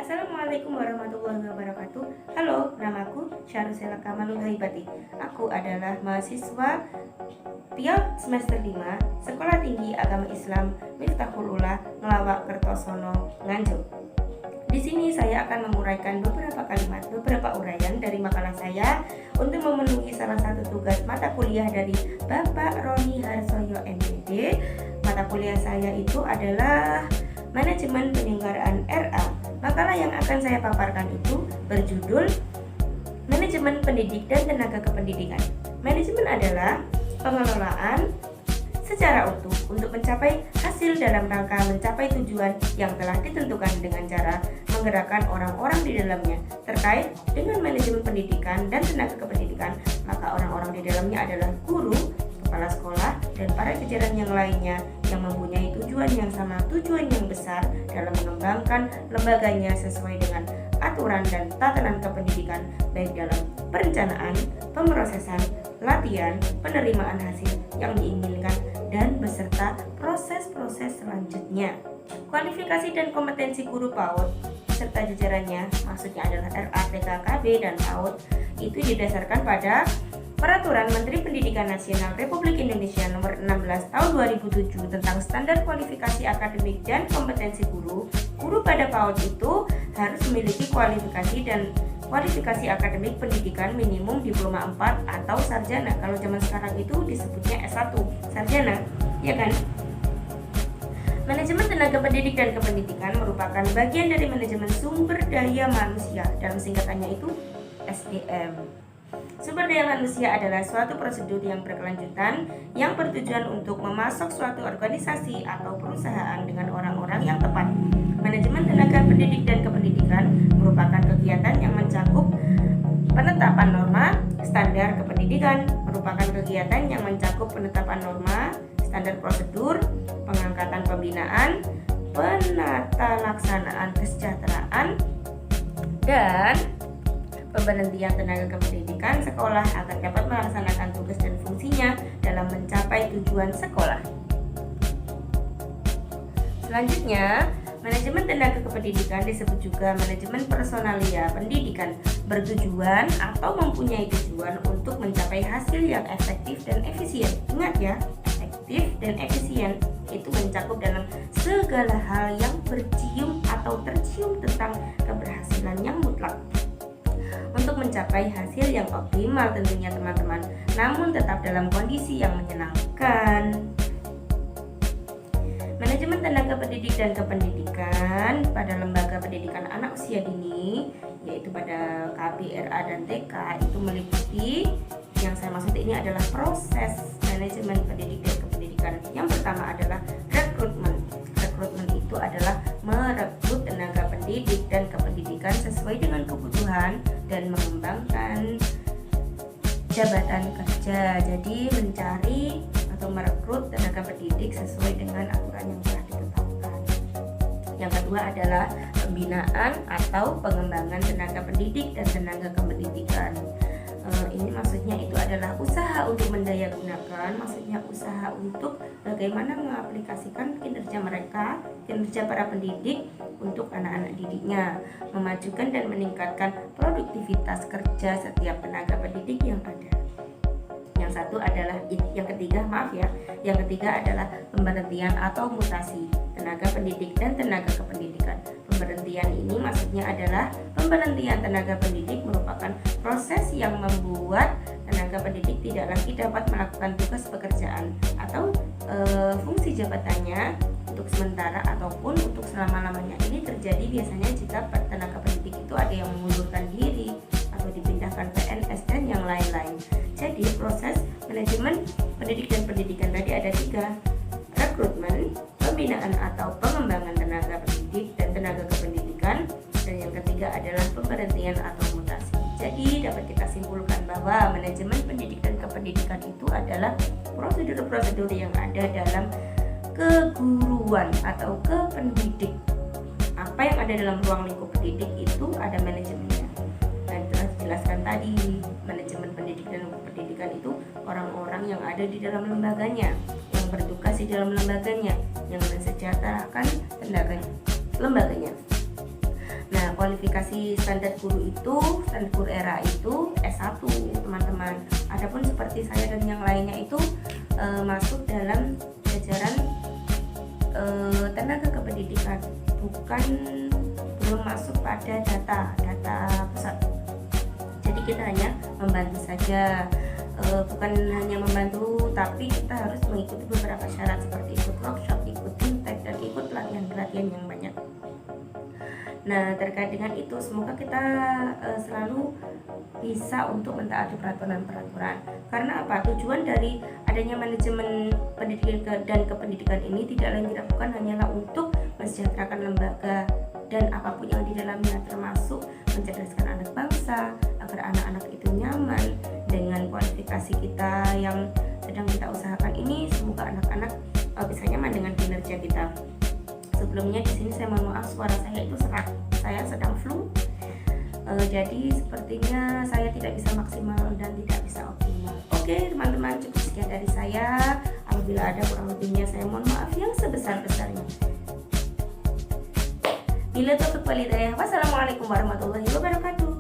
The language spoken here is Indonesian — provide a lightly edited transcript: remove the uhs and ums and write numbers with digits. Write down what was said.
Assalamualaikum warahmatullahi wabarakatuh. Halo, namaku Syarusela Kamalul Haibati. Aku adalah mahasiswa PIA semester 5 Sekolah Tinggi Agama Islam Miftahul Ula Ngelawak Kertosono, Nganjuk. Di sini saya akan menguraikan beberapa uraian dari makalah saya untuk memenuhi salah satu tugas mata kuliah dari Bapak Roni Harsoyo MPD. Mata kuliah saya itu adalah Manajemen Penyelenggaraan RA. Makalah yang akan saya paparkan itu berjudul Manajemen Pendidik dan Tenaga Kependidikan. Manajemen adalah pengelolaan secara utuh untuk mencapai hasil dalam rangka mencapai tujuan yang telah ditentukan dengan cara menggerakkan orang-orang di dalamnya. Terkait dengan manajemen pendidikan dan tenaga kependidikan, maka orang-orang di dalamnya adalah guru, kepala sekolah, dan para jajaran yang lainnya yang mempunyai tujuan yang sama, tujuan yang besar dalam mengembangkan lembaganya sesuai dengan aturan dan tatanan kependidikan, baik dalam perencanaan, pemrosesan, latihan, penerimaan hasil yang diinginkan, dan beserta proses-proses selanjutnya. Kualifikasi dan kompetensi guru PAUD serta jajarannya, maksudnya adalah RATK, KB, dan PAUD, itu didasarkan pada Peraturan Menteri Pendidikan Nasional Republik Indonesia Nomor 16 Tahun 2007 tentang Standar Kualifikasi Akademik dan Kompetensi Guru. Guru pada PAUD itu harus memiliki kualifikasi akademik pendidikan minimum diploma 4 atau sarjana. Kalau zaman sekarang itu disebutnya S1, sarjana, ya kan? Manajemen tenaga pendidik dan kependidikan merupakan bagian dari manajemen sumber daya manusia. Dalam singkatannya itu SDM. Sumber daya manusia adalah suatu prosedur yang berkelanjutan yang bertujuan untuk memasok suatu organisasi atau perusahaan dengan orang-orang yang tepat. Manajemen tenaga pendidik dan kependidikan merupakan kegiatan yang mencakup penetapan norma, standar kependidikan, merupakan kegiatan yang mencakup penetapan norma, standar prosedur, pengangkatan pembinaan, penata laksanaan kesejahteraan, dan pemberhentian tenaga kependidikan sekolah agar dapat melaksanakan tugas dan fungsinya dalam mencapai tujuan sekolah. Selanjutnya, manajemen tenaga kependidikan disebut juga manajemen personalia pendidikan, bertujuan atau mempunyai tujuan untuk mencapai hasil yang efektif dan efisien. Ingat ya, efektif dan efisien itu mencakup dalam segala hal yang bercium atau tercium tentang keberhasilan yang mutlak. Untuk mencapai hasil yang optimal tentunya teman-teman, namun tetap dalam kondisi yang menyenangkan. Manajemen tenaga pendidik dan kependidikan pada lembaga pendidikan anak usia dini, yaitu pada KB, RA, dan TK, itu meliputi, yang saya maksud ini adalah proses manajemen pendidik dan kependidikan. Yang pertama adalah rekrutmen. Rekrutmen itu adalah merekrut tenaga pendidik dan kependidikan sesuai dengan kebutuhan dan mengembangkan jabatan kerja. Jadi mencari atau merekrut tenaga pendidik sesuai dengan aturan yang telah ditetapkan. Yang kedua adalah pembinaan atau pengembangan tenaga pendidik dan tenaga kependidikan. Ini maksudnya itu adalah usaha untuk mendayagunakan, maksudnya usaha untuk bagaimana mengaplikasikan kinerja mereka, kinerja para pendidik untuk anak-anak didiknya, memajukan dan meningkatkan produktivitas kerja setiap tenaga pendidik yang ada. Yang ketiga adalah pemberhentian atau mutasi tenaga pendidik dan tenaga kependidikan. Pemberhentian ini maksudnya adalah pemberhentian tenaga pendidik merupakan proses yang membuat tenaga pendidik tidak lagi dapat melakukan tugas pekerjaan atau fungsi jabatannya untuk sementara ataupun untuk selama-lamanya. Ini terjadi biasanya jika tenaga pendidik itu ada yang mengundurkan diri atau dipindahkan PNS dan yang lain-lain. Jadi proses manajemen pendidik dan pendidikan tadi ada 3: rekrutmen, pembinaan atau pengembangan tenaga pendidik dan tenaga kependidikan, dan yang ketiga adalah pemberhentian atau mutasi. Jadi dapat kita simpulkan bahwa manajemen pendidik dan kependidikan itu adalah prosedur-prosedur yang ada dalam keguruan atau kependidik. Apa yang ada dalam ruang lingkup pendidik itu ada manajemennya. Dan telah dijelaskan tadi, manajemen pendidik dan pendidikan itu orang-orang yang ada di dalam lembaganya, yang bertugas di dalam lembaganya, yang mensejahterakan lembaganya. Nah, kualifikasi standar guru era itu S1 teman-teman. Adapun seperti saya dan yang lainnya itu masuk dalam jajaran tenaga kependidikan, belum masuk pada data pusat. Jadi kita hanya membantu saja, bukan hanya membantu, tapi kita harus mengikuti beberapa syarat seperti ikut workshop, ikut intek, dan ikut pelatihan yang banyak. Nah, terkait dengan itu semoga kita selalu bisa untuk mentaati peraturan-peraturan. Karena apa? Tujuan dari adanya manajemen pendidikan dan kependidikan ini tidak lain tidak bukan hanyalah untuk mensejahterakan lembaga dan apapun yang di dalamnya, termasuk mencerdaskan anak bangsa agar anak-anak itu nyaman dengan kualifikasi kita yang sedang kita usahakan ini. Semoga anak-anak bisa nyaman dengan kinerja kita. Sebelumnya di sini saya mohon maaf, suara saya itu serak, saya sedang flu, jadi sepertinya saya tidak bisa maksimal dan tidak bisa optimal. Oke teman-teman, cukup sekian dari saya. Apabila ada kurang lebihnya saya mohon maaf yang sebesar-besarnya. Bila taufiq wal hidayah. Wassalamualaikum warahmatullahi wabarakatuh.